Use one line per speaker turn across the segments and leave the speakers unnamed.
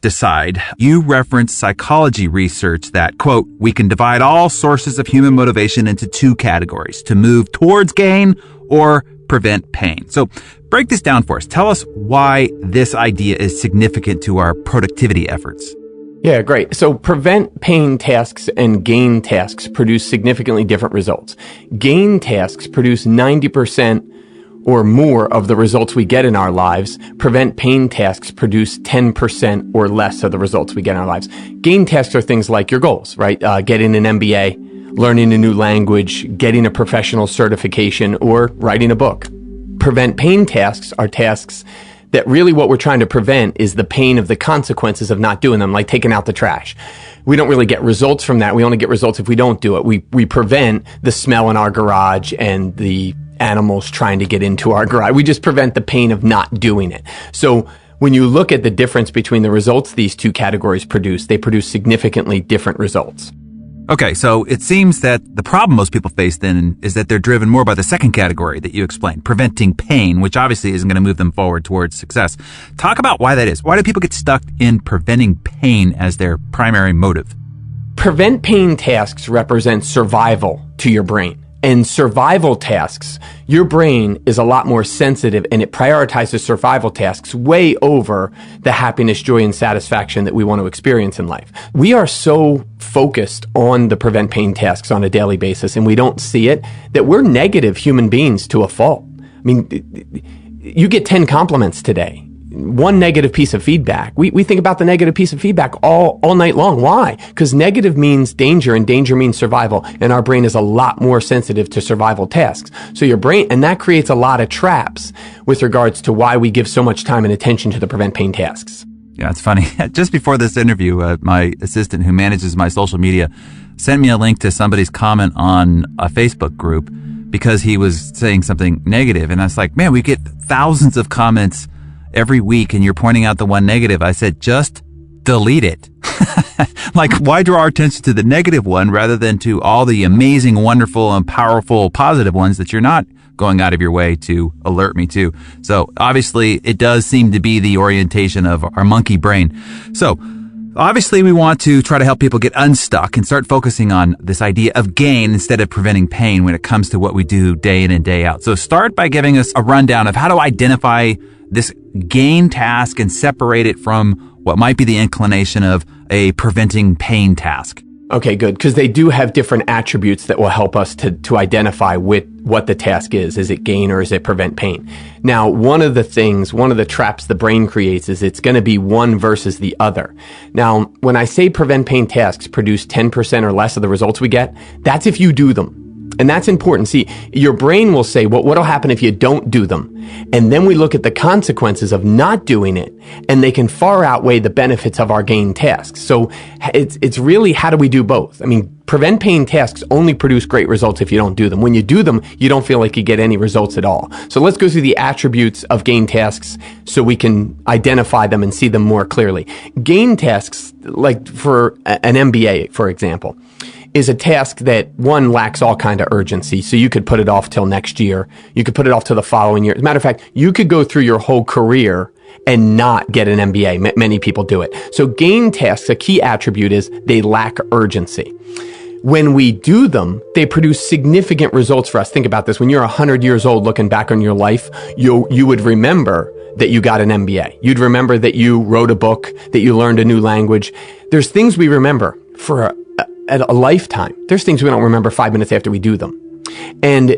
decide, you reference psychology research that, quote, we can divide all sources of human motivation into two categories, to move towards gain or prevent pain. So break this down for us. Tell us why this idea is significant to our productivity efforts.
Yeah, great. So prevent pain tasks and gain tasks produce significantly different results. Gain tasks produce 90% or more of the results we get in our lives. Prevent pain tasks produce 10% or less of the results we get in our lives. Gain tasks are things like your goals, right? Getting an MBA, learning a new language, getting a professional certification, or writing a book. Prevent pain tasks are tasks that really what we're trying to prevent is the pain of the consequences of not doing them, like taking out the trash. We don't really get results from that. We only get results if we don't do it. We prevent the smell in our garage and the animals trying to get into our garage. We just prevent the pain of not doing it. So when you look at the difference between the results these two categories produce, they produce significantly different results.
Okay, so it seems that the problem most people face then is that they're driven more by the second category that you explained, preventing pain, which obviously isn't going to move them forward towards success. Talk about why that is. Why do people get stuck in preventing pain as their primary motive?
Prevent pain tasks represent survival to your brain. And survival tasks, your brain is a lot more sensitive and it prioritizes survival tasks way over the happiness, joy, and satisfaction that we want to experience in life. We are so focused on the prevent pain tasks on a daily basis and we don't see it that we're negative human beings to a fault. I mean, you get 10 compliments today. One negative piece of feedback. We think about the negative piece of feedback all night long. Why? Because negative means danger and danger means survival. And our brain is a lot more sensitive to survival tasks. So your brain, and that creates a lot of traps with regards to why we give so much time and attention to the prevent pain tasks.
Yeah, it's funny. Just before this interview, my assistant who manages my social media sent me a link to somebody's comment on a Facebook group because he was saying something negative. And I was like, man, we get thousands of comments every week and you're pointing out the one negative. I said, just delete it. Like, why draw our attention to the negative one rather than to all the amazing, wonderful, and powerful positive ones that you're not going out of your way to alert me to? So obviously it does seem to be the orientation of our monkey brain. So obviously we want to try to help people get unstuck and start focusing on this idea of gain instead of preventing pain when it comes to what we do day in and day out. So start by giving us a rundown of how to identify this gain task and separate it from what might be the inclination of a preventing pain task.
Okay, good. Because they do have different attributes that will help us to identify what the task is. Is it gain or is it prevent pain? Now, one of the traps the brain creates is it's going to be one versus the other. Now, when I say prevent pain tasks produce 10% or less of the results we get, that's if you do them. And that's important. See, your brain will say, well, what'll happen if you don't do them? And then we look at the consequences of not doing it, and they can far outweigh the benefits of our gain tasks. So it's really, how do we do both? I mean, prevent pain tasks only produce great results if you don't do them. When you do them, you don't feel like you get any results at all. So let's go through the attributes of gain tasks so we can identify them and see them more clearly. Gain tasks, like for an MBA, for example, is a task that, one, lacks all kind of urgency. So you could put it off till next year. You could put it off to the following year. As a matter of fact, you could go through your whole career and not get an MBA. Many people do it. So gain tasks, a key attribute is they lack urgency. When we do them, they produce significant results for us. Think about this. When you're 100 years old looking back on your life, you would remember that you got an MBA. You'd remember that you wrote a book, that you learned a new language. There's things we remember for a lifetime. There's things we don't remember 5 minutes after we do them. And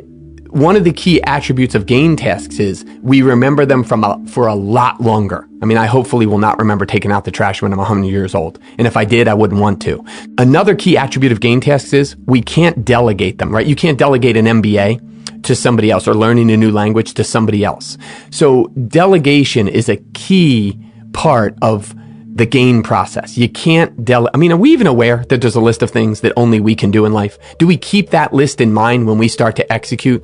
one of the key attributes of gain tasks is we remember them for a lot longer. I mean, I hopefully will not remember taking out the trash when I'm 100 years old. And if I did, I wouldn't want to. Another key attribute of gain tasks is we can't delegate them, right? You can't delegate an MBA to somebody else or learning a new language to somebody else. So delegation is a key part of the gain process. You can't I mean, are we even aware that there's a list of things that only we can do in life? Do we keep that list in mind when we start to execute?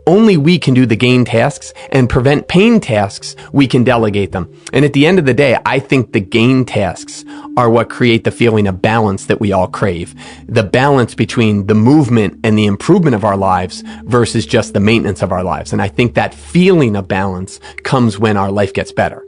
Only we can do the gain tasks, and prevent pain tasks, we can delegate them. And at the end of the day, I think the gain tasks are what create the feeling of balance that we all crave. The balance between the movement and the improvement of our lives versus just the maintenance of our lives. And I think that feeling of balance comes when our life gets better.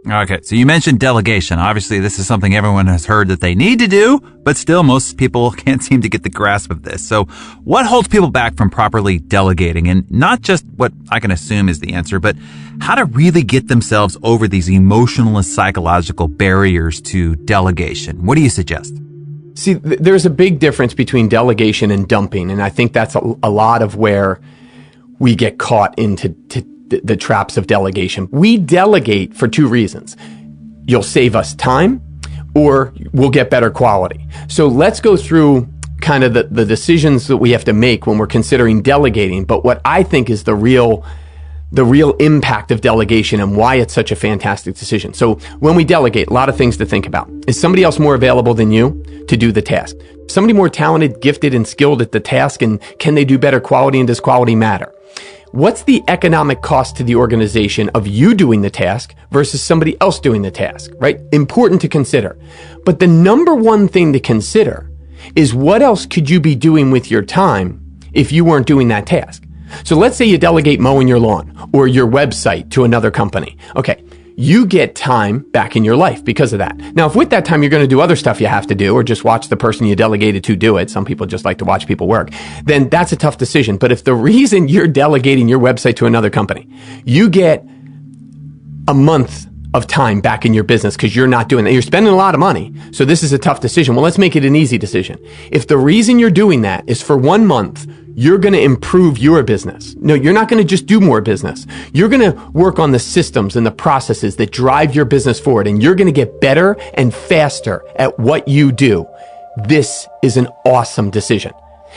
Okay, so you mentioned delegation. Obviously, this is something everyone has heard that they need to do, but still most people can't seem to get the grasp of this. So what holds people back from properly delegating? And not just what I can assume is the answer, but how to really get themselves over these emotional and psychological barriers to delegation. What do you suggest?
See, there's a big difference between delegation and dumping, and I think that's a lot of where we get caught into the traps of delegation. We delegate for two reasons. You'll save us time, or we'll get better quality. So let's go through kind of the decisions that we have to make when we're considering delegating, but what I think is the real impact of delegation and why it's such a fantastic decision. So when we delegate, a lot of things to think about. Is somebody else more available than you to do the task? Somebody more talented, gifted, and skilled at the task, and can they do better quality, and does quality matter? What's the economic cost to the organization of you doing the task versus somebody else doing the task, right? Important to consider. But the number one thing to consider is what else could you be doing with your time if you weren't doing that task? So let's say you delegate mowing your lawn or your website to another company. Okay, you get time back in your life because of that. Now, if with that time you're going to do other stuff you have to do or just watch the person you delegated to do it, some people just like to watch people work, then that's a tough decision. But if the reason you're delegating your website to another company, you get a month of time back in your business because you're not doing that. You're spending a lot of money. So this is a tough decision. Well, let's make it an easy decision. If the reason you're doing that is for 1 month, you're going to improve your business. No, you're not going to just do more business. You're going to work on the systems and the processes that drive your business forward, and you're going to get better and faster at what you do. This is an awesome decision.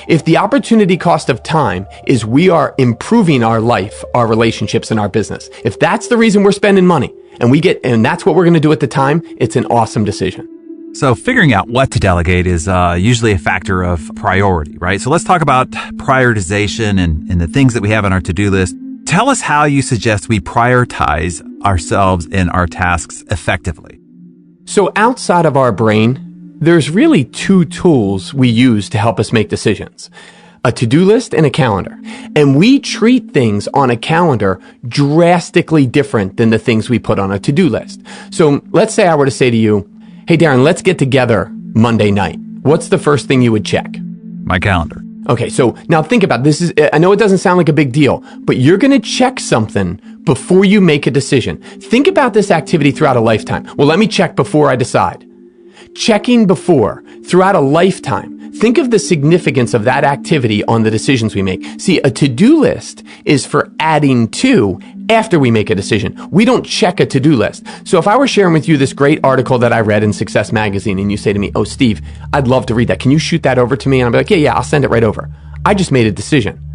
If the opportunity cost of time is we are improving our life, our relationships, and our business, if that's the reason we're spending money and that's what we're going to do at the time, it's an awesome decision.
So figuring out what to delegate is usually a factor of priority, right? So let's talk about prioritization and the things that we have on our to-do list. Tell us how you suggest we prioritize ourselves and our tasks effectively.
So outside of our brain, there's really two tools we use to help us make decisions: a to-do list and a calendar. And we treat things on a calendar drastically different than the things we put on a to-do list. So let's say I were to say to you, hey, Darren, let's get together Monday night. What's the first thing you would check?
My calendar.
Okay, so now think about this. I know it doesn't sound like a big deal, but you're going to check something before you make a decision. Think about this activity throughout a lifetime. Well, let me check before I decide. Checking before throughout a lifetime. Think of the significance of that activity on the decisions we make. See, a to-do list is for adding to after we make a decision. We don't check a to-do list. So if I were sharing with you this great article that I read in Success Magazine and you say to me, oh, Steve, I'd love to read that. Can you shoot that over to me? And I'll be like, yeah, I'll send it right over. I just made a decision.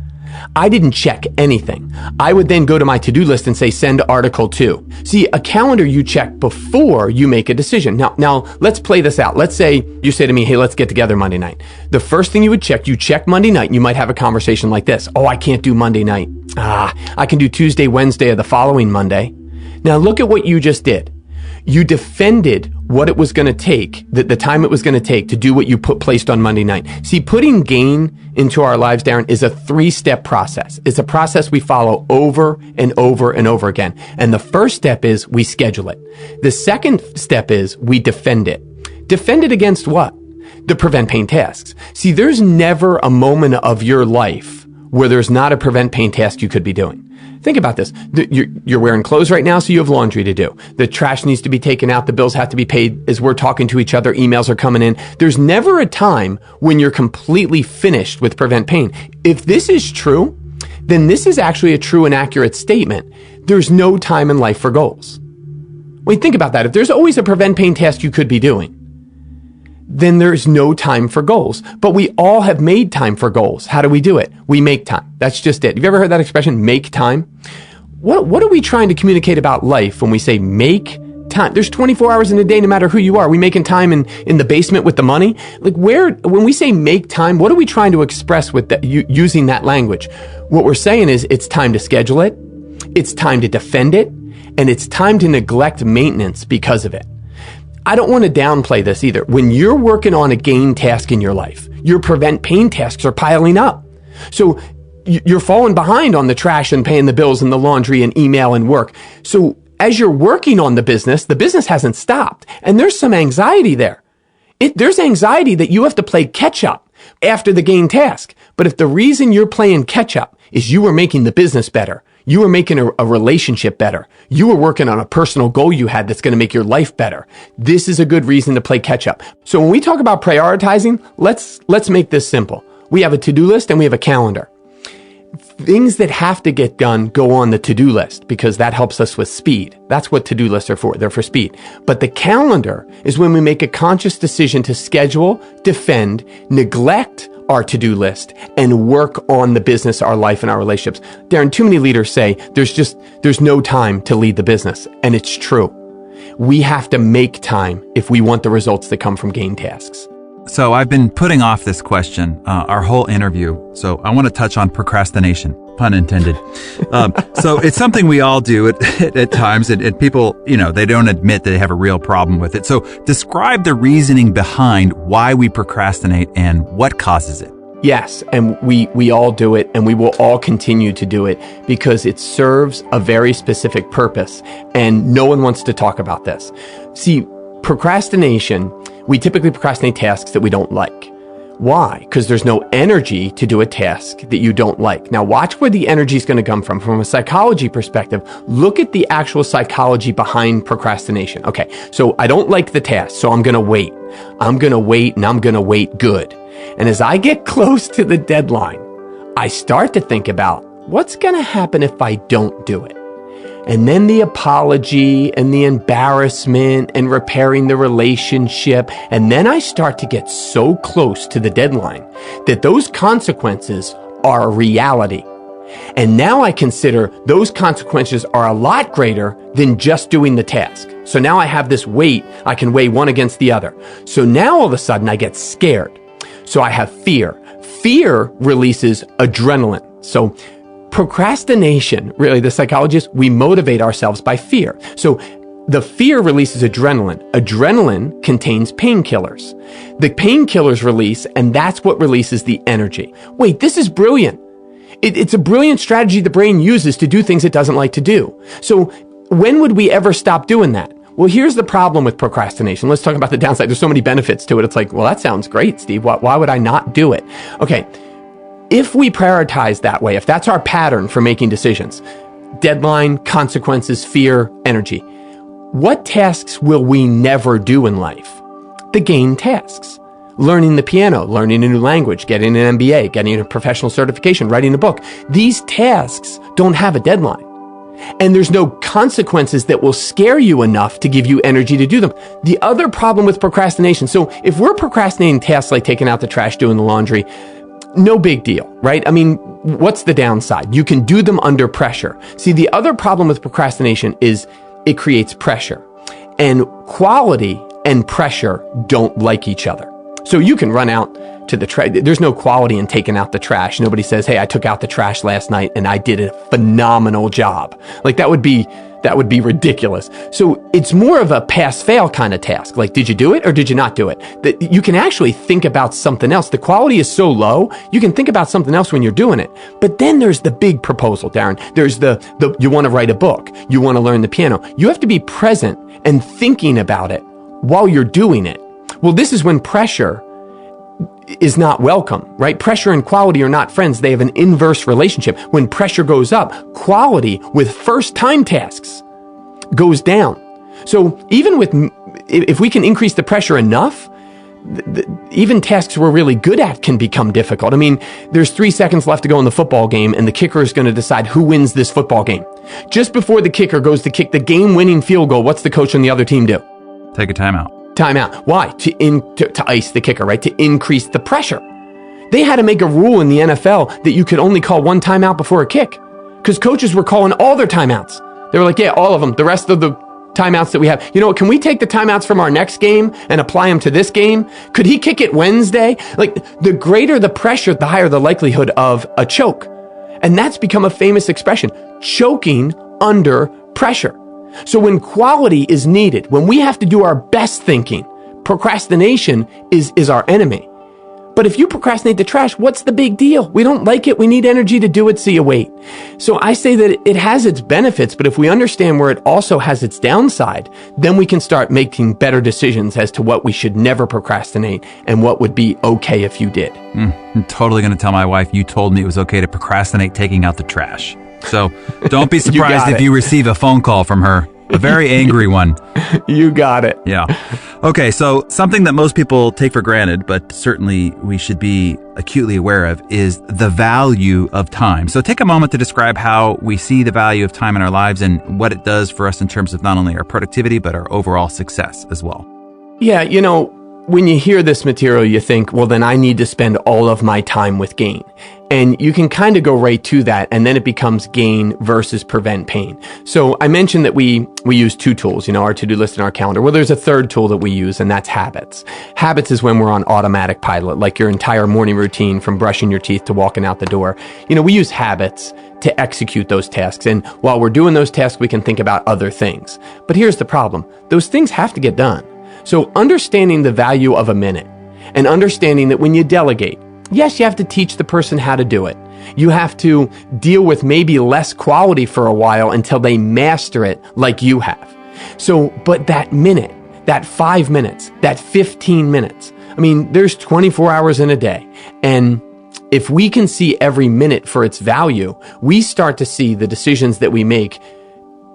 I didn't check anything. I would then go to my to-do list and say, send article 2. See, a calendar you check before you make a decision. Now let's play this out. Let's say you say to me, hey, let's get together Monday night. The first thing you check Monday night, and you might have a conversation like this. Oh, I can't do Monday night. I can do Tuesday, Wednesday, or the following Monday. Now look at what you just did. You defended what it was going to take, the time it was going to take to do what you placed on Monday night. See, putting gain into our lives, Darren, is a 3-step process. It's a process we follow over and over and over again. And the first step is we schedule it. The second step is we defend it. Defend it against what? The prevent pain tasks. See, there's never a moment of your life where there's not a prevent pain task you could be doing. Think about this. You're wearing clothes right now, so you have laundry to do. The trash needs to be taken out. The bills have to be paid as we're talking to each other. Emails are coming in. There's never a time when you're completely finished with prevent pain. If this is true, then this is actually a true and accurate statement. There's no time in life for goals. Wait, think about that. If there's always a prevent pain task you could be doing, then there's no time for goals. But we all have made time for goals. How do we do it? We make time. That's just it. Have you ever heard that expression, make time? What are we trying to communicate about life when we say make time? There's 24 hours in a day, no matter who you are. Are we making time in the basement with the money? When we say make time, what are we trying to express with using that language? What we're saying is it's time to schedule it, it's time to defend it, and it's time to neglect maintenance because of it. I don't want to downplay this either. When you're working on a gain task in your life, your prevent pain tasks are piling up. So you're falling behind on the trash and paying the bills and the laundry and email and work. So as you're working on the business hasn't stopped. And there's some anxiety there. There's anxiety that you have to play catch up after the gain task. But if the reason you're playing catch up is you were making the business better, you were making a relationship better, you were working on a personal goal you had that's going to make your life better, this is a good reason to play catch up. So when we talk about prioritizing, let's make this simple. We have a to-do list and we have a calendar. Things that have to get done go on the to-do list because that helps us with speed. That's what to-do lists are for. They're for speed. But the calendar is when we make a conscious decision to schedule, defend, neglect our to-do list, and work on the business, our life, and our relationships. Darren, too many leaders say there's no time to lead the business. And it's true. We have to make time if we want the results that come from gain tasks.
So I've been putting off this question our whole interview. So I want to touch on procrastination, pun intended. So it's something we all do at times, and people, they don't admit that they have a real problem with it. So describe the reasoning behind why we procrastinate and what causes it.
Yes, and we all do it, and we will all continue to do it because it serves a very specific purpose, and no one wants to talk about this. See, procrastination, we typically procrastinate tasks that we don't like. Why? Because there's no energy to do a task that you don't like. Now watch where the energy is going to come from. From a psychology perspective, look at the actual psychology behind procrastination. Okay, so I don't like the task, so I'm going to wait. I'm going to wait, and I'm going to wait good. And as I get close to the deadline, I start to think about what's going to happen if I don't do it. And then the apology and the embarrassment and repairing the relationship. And then I start to get so close to the deadline that those consequences are a reality. And now I consider those consequences are a lot greater than just doing the task. So now I have this weight. I can weigh one against the other. So now all of a sudden I get scared. So I have fear. Fear releases adrenaline. So procrastination, really, the psychologists, we motivate ourselves by fear. So the fear releases adrenaline. Adrenaline contains painkillers. The painkillers release, and that's what releases the energy. Wait, this is brilliant. It's a brilliant strategy the brain uses to do things it doesn't like to do. So when would we ever stop doing that? Well, here's the problem with procrastination. Let's talk about the downside. There's so many benefits to it. It's like, well, that sounds great, Steve. Why would I not do it? Okay. If we prioritize that way, if that's our pattern for making decisions, deadline, consequences, fear, energy, what tasks will we never do in life? The gain tasks. Learning the piano, learning a new language, getting an MBA, getting a professional certification, writing a book. These tasks don't have a deadline. And there's no consequences that will scare you enough to give you energy to do them. The other problem with procrastination, so if we're procrastinating tasks like taking out the trash, doing the laundry, no big deal, right? I mean, what's the downside? You can do them under pressure. See, the other problem with procrastination is it creates pressure. And quality and pressure don't like each other. So you can run out to the trash. There's no quality in taking out the trash. Nobody says, hey, I took out the trash last night and I did a phenomenal job. Like that would be ridiculous. So it's more of a pass-fail kind of task. Like, did you do it or did you not do it? That you can actually think about something else. The quality is so low, you can think about something else when you're doing it. But then there's the big proposal, Darren. There's the you want to write a book. You want to learn the piano. You have to be present and thinking about it while you're doing it. Well, this is when pressure is not welcome, right? Pressure and quality are not friends. They have an inverse relationship. When pressure goes up, quality with first-time tasks goes down. So even if we can increase the pressure enough, even tasks we're really good at can become difficult. I mean, there's 3 seconds left to go in the football game, and the kicker is going to decide who wins this football game. Just before the kicker goes to kick the game-winning field goal, what's the coach on the other team do?
Take a timeout.
Timeout. Why? To ice the kicker, right? To increase the pressure. They had to make a rule in the NFL that you could only call one timeout before a kick because coaches were calling all their timeouts. They were like, yeah, all of them. The rest of the timeouts that we have. You know what? Can we take the timeouts from our next game and apply them to this game? Could he kick it Wednesday? Like, the greater the pressure, the higher the likelihood of a choke. And that's become a famous expression, choking under pressure. So when quality is needed, when we have to do our best thinking, procrastination is our enemy. But if you procrastinate the trash, what's the big deal? We don't like it. We need energy to do it, so you wait. So I say that it has its benefits, but if we understand where it also has its downside, then we can start making better decisions as to what we should never procrastinate and what would be okay if you did.
I'm totally going to tell my wife you told me it was okay to procrastinate taking out the trash. So don't be surprised if you receive a phone call from her. A very angry one.
You got it.
Yeah. Okay, so something that most people take for granted, but certainly we should be acutely aware of, is the value of time. So take a moment to describe how we see the value of time in our lives and what it does for us in terms of not only our productivity, but our overall success as well.
Yeah, when you hear this material, you think, well, then I need to spend all of my time with gain. And you can kind of go right to that, and then it becomes gain versus prevent pain. So I mentioned that we use two tools, our to-do list and our calendar. Well, there's a third tool that we use, and that's habits. Habits is when we're on automatic pilot, like your entire morning routine from brushing your teeth to walking out the door. We use habits to execute those tasks. And while we're doing those tasks, we can think about other things. But here's the problem. Those things have to get done. So understanding the value of a minute and understanding that when you delegate, yes, you have to teach the person how to do it. You have to deal with maybe less quality for a while until they master it like you have. So, but that minute, that 5 minutes, that 15 minutes, there's 24 hours in a day. And if we can see every minute for its value, we start to see the decisions that we make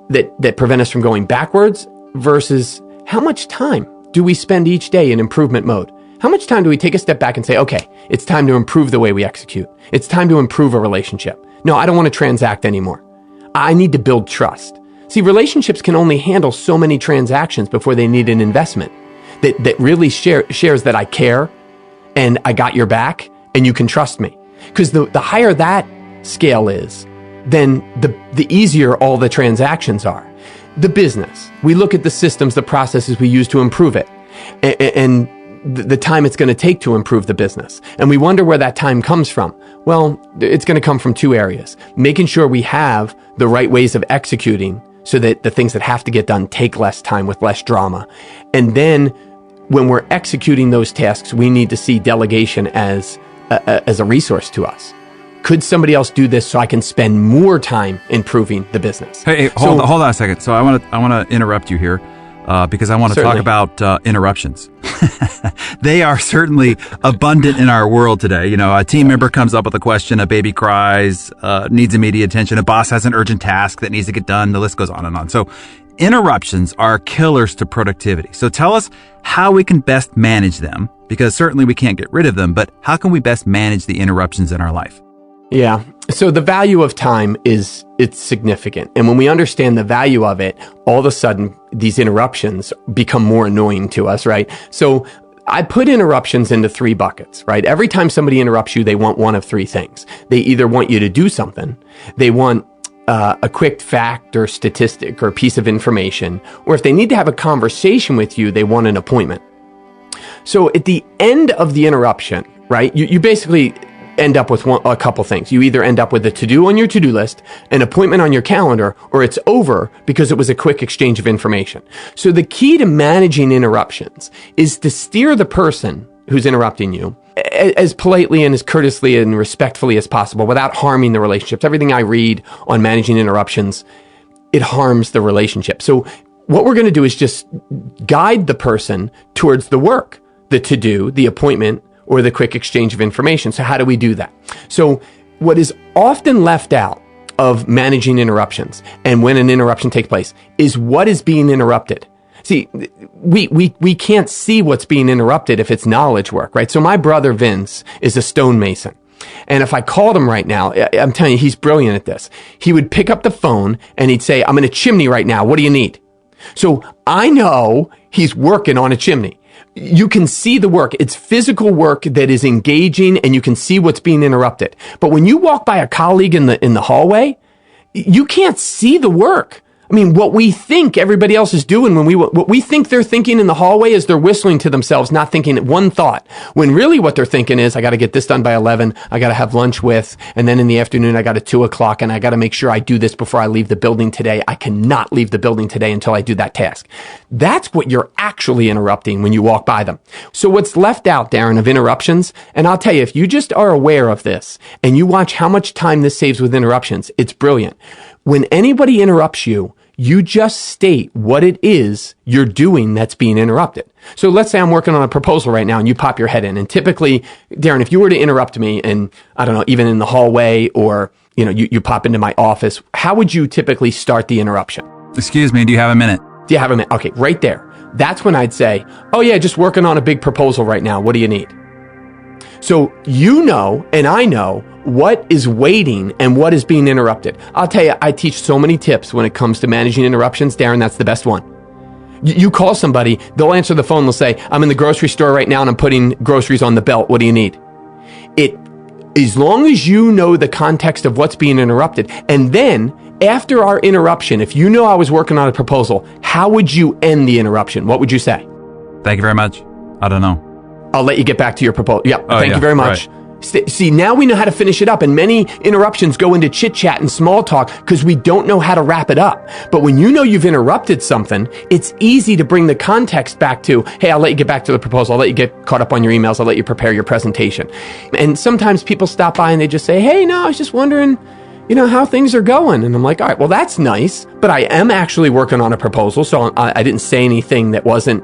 that prevent us from going backwards versus how much time do we spend each day in improvement mode? How much time do we take a step back and say, okay, it's time to improve the way we execute. It's time to improve a relationship. No, I don't want to transact anymore. I need to build trust. See, relationships can only handle so many transactions before they need an investment that really shares that I care and I got your back and you can trust me. Because the higher that scale is, then the easier all the transactions are. The business, we look at the systems, the processes we use to improve it, and the time it's going to take to improve the business. And we wonder where that time comes from. Well, it's going to come from two areas. Making sure we have the right ways of executing so that the things that have to get done take less time with less drama. And then when we're executing those tasks, we need to see delegation as a resource to us. Could somebody else do this so I can spend more time improving the business?
Hey, hold on a second. So I want to interrupt you here because I want to talk about interruptions. They are certainly abundant in our world today. A team member comes up with a question, a baby cries, needs immediate attention, a boss has an urgent task that needs to get done. The list goes on and on. So interruptions are killers to productivity. So tell us how we can best manage them, because certainly we can't get rid of them, but how can we best manage the interruptions in our life?
Yeah. So the value of time it's significant. And when we understand the value of it, all of a sudden these interruptions become more annoying to us, right? So I put interruptions into three buckets, right? Every time somebody interrupts you, they want one of three things. They either want you to do something, they want a quick fact or statistic or a piece of information, or if they need to have a conversation with you, they want an appointment. So at the end of the interruption, right, you basically end up with a couple things. You either end up with a to-do on your to-do list, an appointment on your calendar, or it's over because it was a quick exchange of information. So the key to managing interruptions is to steer the person who's interrupting you as politely and as courteously and respectfully as possible without harming the relationships. Everything I read on managing interruptions, it harms the relationship. So what we're going to do is just guide the person towards the work, the to-do, the appointment, or the quick exchange of information. So how do we do that? So what is often left out of managing interruptions and when an interruption takes place is what is being interrupted. See, we can't see what's being interrupted if it's knowledge work, right? So my brother Vince is a stonemason. And if I called him right now, I'm telling you, he's brilliant at this. He would pick up the phone and he'd say, I'm in a chimney right now. What do you need? So I know he's working on a chimney. You can see the work. It's physical work that is engaging and you can see what's being interrupted. But when you walk by a colleague in the hallway, you can't see the work. I mean, what we think everybody else is doing what we think they're thinking in the hallway is they're whistling to themselves, not thinking one thought. When really what they're thinking is, I got to get this done by 11. I got to have lunch with, and then in the afternoon, I got a 2 o'clock, and I got to make sure I do this before I leave the building today. I cannot leave the building today until I do that task. That's what you're actually interrupting when you walk by them. So what's left out, Darren, of interruptions, and I'll tell you, if you just are aware of this and you watch how much time this saves with interruptions, it's brilliant. When anybody interrupts you, you just state what it is you're doing that's being interrupted. So let's say I'm working on a proposal right now and you pop your head in. And typically, Darren, if you were to interrupt me and I don't know, even in the hallway or, you pop into my office, how would you typically start the interruption?
Excuse me, do you have a minute?
Do you have a minute? Okay, right there. That's when I'd say, oh yeah, just working on a big proposal right now. What do you need? So you know, and I know what is waiting and what is being interrupted. I'll tell you, I teach so many tips when it comes to managing interruptions. Darren, that's the best one. You call somebody, they'll answer the phone, they'll say, I'm in the grocery store right now and I'm putting groceries on the belt. What do you need? As long as you know the context of what's being interrupted, and then after our interruption, if you know I was working on a proposal, how would you end the interruption? What would you say?
Thank you very much. I don't know.
I'll let you get back to your proposal. Yeah, thank you very much.
Right.
See, now we know how to finish it up, and many interruptions go into chit chat and small talk because we don't know how to wrap it up. But when you know you've interrupted something, it's easy to bring the context back to, hey, I'll let you get back to the proposal. I'll let you get caught up on your emails. I'll let you prepare your presentation. And sometimes people stop by and they just say, hey, no, I was just wondering, how things are going. And I'm like, all right, well, that's nice, but I am actually working on a proposal. So I didn't say anything that wasn't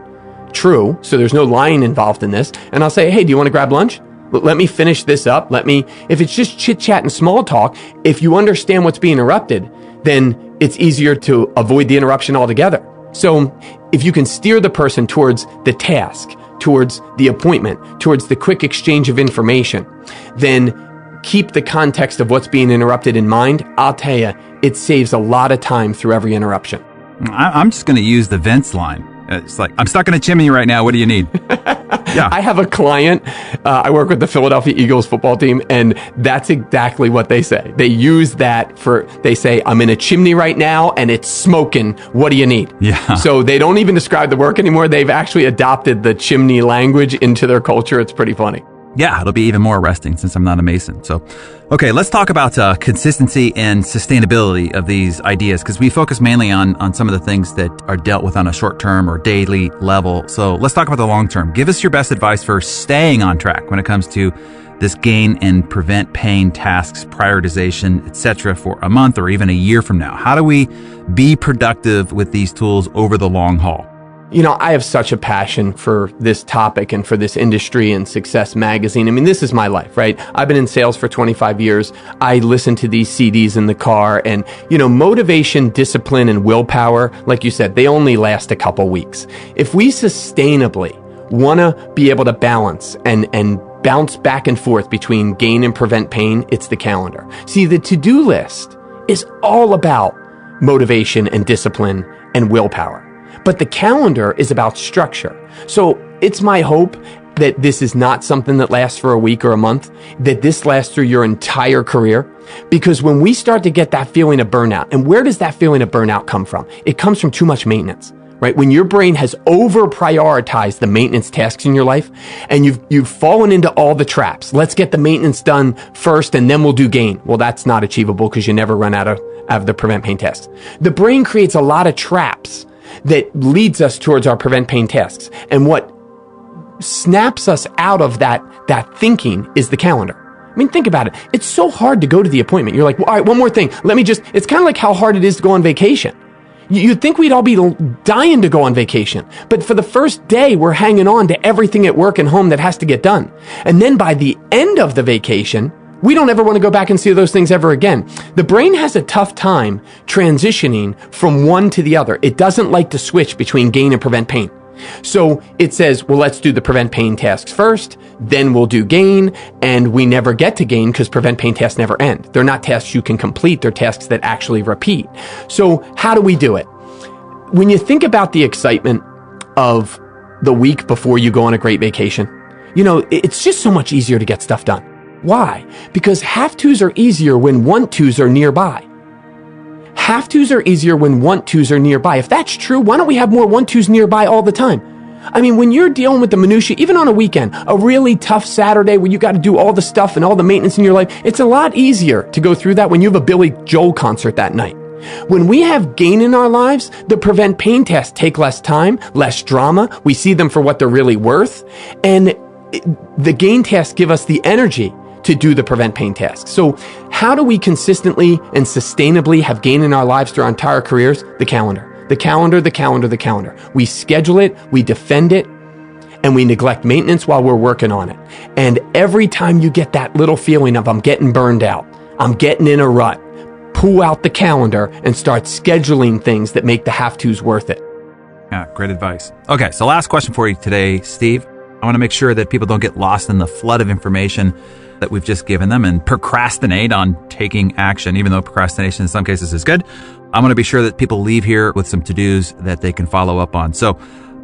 true. So there's no lying involved in this. And I'll say, hey, do you want to grab lunch? Let me finish this up. If it's just chit chat and small talk, if you understand what's being interrupted, then it's easier to avoid the interruption altogether. So if you can steer the person towards the task, towards the appointment, towards the quick exchange of information, then keep the context of what's being interrupted in mind. I'll tell you, it saves a lot of time through every interruption.
I'm just going to use the Vince line. It's like, I'm stuck in a chimney right now. What do you need? Yeah.
I have a client, I work with the Philadelphia Eagles football team, and that's exactly what they say. They use that they say, I'm in a chimney right now and it's smoking. What do you need?
Yeah.
So they don't even describe the work anymore. They've actually adopted the chimney language into their culture. It's pretty funny.
Yeah, it'll be even more arresting since I'm not a Mason. So, okay, let's talk about consistency and sustainability of these ideas, because we focus mainly on some of the things that are dealt with on a short-term or daily level. So let's talk about the long-term. Give us your best advice for staying on track when it comes to this gain and prevent pain tasks, prioritization, etc. for a month or even a year from now. How do we be productive with these tools over the long haul?
I have such a passion for this topic and for this industry and Success Magazine. I mean, this is my life, right? I've been in sales for 25 years. I listen to these CDs in the car, and, motivation, discipline, and willpower, like you said, they only last a couple weeks. If we sustainably want to be able to balance and bounce back and forth between gain and prevent pain, it's the calendar. See, the to-do list is all about motivation and discipline and willpower. But the calendar is about structure. So it's my hope that this is not something that lasts for a week or a month, that this lasts through your entire career. Because when we start to get that feeling of burnout, and where does that feeling of burnout come from? It comes from too much maintenance, right? When your brain has over-prioritized the maintenance tasks in your life, and you've fallen into all the traps. Let's get the maintenance done first, and then we'll do gain. Well, that's not achievable because you never run out of the prevent pain tasks. The brain creates a lot of traps that leads us towards our prevent pain tasks. And what snaps us out of that thinking is the calendar. I mean, think about it. It's so hard to go to the appointment. You're like, well, all right, one more thing. It's kind of like how hard it is to go on vacation. You'd think we'd all be dying to go on vacation. But for the first day, we're hanging on to everything at work and home that has to get done. And then by the end of the vacation, we don't ever want to go back and see those things ever again. The brain has a tough time transitioning from one to the other. It doesn't like to switch between gain and prevent pain. So it says, well, let's do the prevent pain tasks first, then we'll do gain, and we never get to gain because prevent pain tasks never end. They're not tasks you can complete, they're tasks that actually repeat. So how do we do it? When you think about the excitement of the week before you go on a great vacation, it's just so much easier to get stuff done. Why? Because have-tos are easier when want-tos are nearby. have-tos are easier when want-tos are nearby. If that's true, why don't we have more want-tos nearby all the time? I mean, when you're dealing with the minutiae, even on a weekend, a really tough Saturday where you got to do all the stuff and all the maintenance in your life, it's a lot easier to go through that when you have a Billy Joel concert that night. When we have gain in our lives, the prevent pain tasks take less time, less drama. We see them for what they're really worth. And the gain tasks give us the energy to do the prevent pain tasks. So how do we consistently and sustainably have gain in our lives through our entire careers? The calendar. The calendar, the calendar, the calendar. We schedule it, we defend it, and we neglect maintenance while we're working on it. And every time you get that little feeling of I'm getting burned out, I'm getting in a rut, pull out the calendar and start scheduling things that make the have-tos worth it.
Yeah, great advice. Okay, so last question for you today, Steve. I want to make sure that people don't get lost in the flood of information that we've just given them and procrastinate on taking action, even though procrastination in some cases is good. I want to be sure that people leave here with some to-dos that they can follow up on. So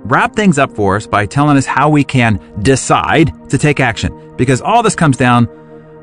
wrap things up for us by telling us how we can decide to take action, because all this comes down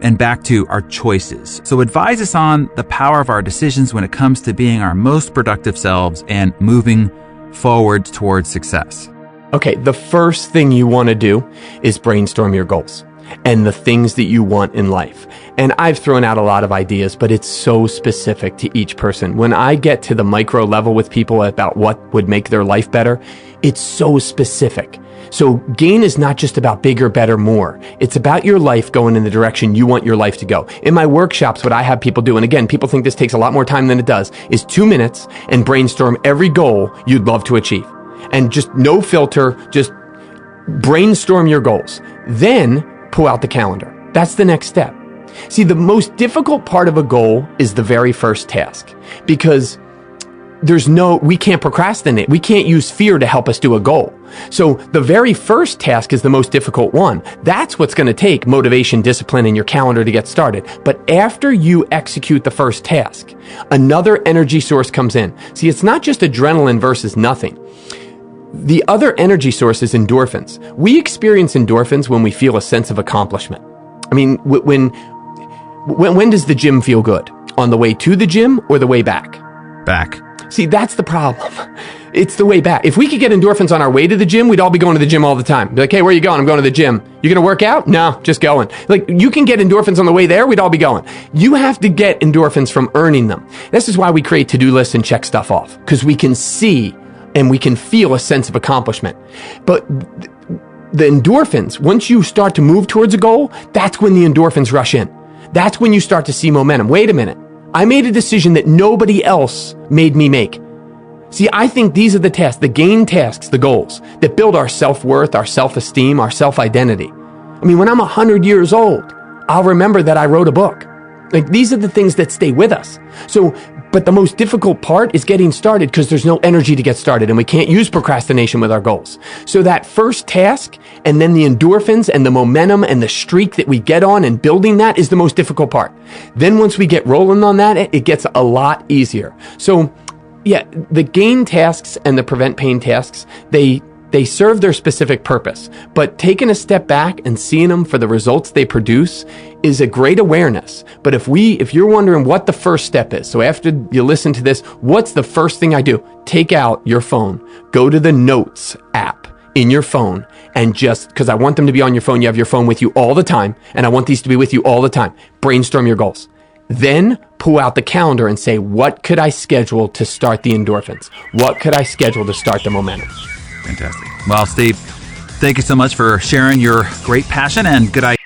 and back to our choices. So advise us on the power of our decisions when it comes to being our most productive selves and moving forward towards success.
Okay, the first thing you want to do is brainstorm your goals and the things that you want in life. And I've thrown out a lot of ideas, but it's so specific to each person. When I get to the micro level with people about what would make their life better, it's so specific. So gain is not just about bigger, better, more. It's about your life going in the direction you want your life to go. In my workshops, what I have people do, and again, people think this takes a lot more time than it does, is 2 minutes and brainstorm every goal you'd love to achieve. And just no filter, just brainstorm your goals. Then pull out the calendar. That's the next step. See, the most difficult part of a goal is the very first task, because we can't procrastinate. We can't use fear to help us do a goal. So the very first task is the most difficult one. That's what's going to take motivation, discipline, and your calendar to get started. But after you execute the first task, another energy source comes in. See, it's not just adrenaline versus nothing. The other energy source is endorphins. We experience endorphins when we feel a sense of accomplishment. I mean, when does the gym feel good? On the way to the gym or the way back?
Back.
See, that's the problem. It's the way back. If we could get endorphins on our way to the gym, we'd all be going to the gym all the time. Be like, hey, where are you going? I'm going to the gym. You going to work out? No, just going. Like, you can get endorphins on the way there, we'd all be going. You have to get endorphins from earning them. This is why we create to-do lists and check stuff off, because we can see and we can feel a sense of accomplishment. But the endorphins, once you start to move towards a goal, that's when the endorphins rush in. That's when you start to see momentum. Wait a minute. I made a decision that nobody else made me make. See, I think these are the tasks, the gain tasks, the goals that build our self-worth, our self-esteem, our self-identity. I mean, when I'm 100 years old, I'll remember that I wrote a book. Like, these are the things that stay with us. So, but the most difficult part is getting started, because there's no energy to get started, and we can't use procrastination with our goals. So that first task, and then the endorphins and the momentum and the streak that we get on and building that is the most difficult part. Then once we get rolling on that, it gets a lot easier. So yeah, the gain tasks and the prevent pain tasks, they serve their specific purpose, but taking a step back and seeing them for the results they produce is a great awareness. But if you're wondering what the first step is, so after you listen to this, what's the first thing I do? Take out your phone, go to the Notes app in your phone, and just, because I want them to be on your phone, you have your phone with you all the time, and I want these to be with you all the time. Brainstorm your goals. Then pull out the calendar and say, what could I schedule to start the endorphins? What could I schedule to start the momentum?
Fantastic. Well, Steve, thank you so much for sharing your great passion and good ideas.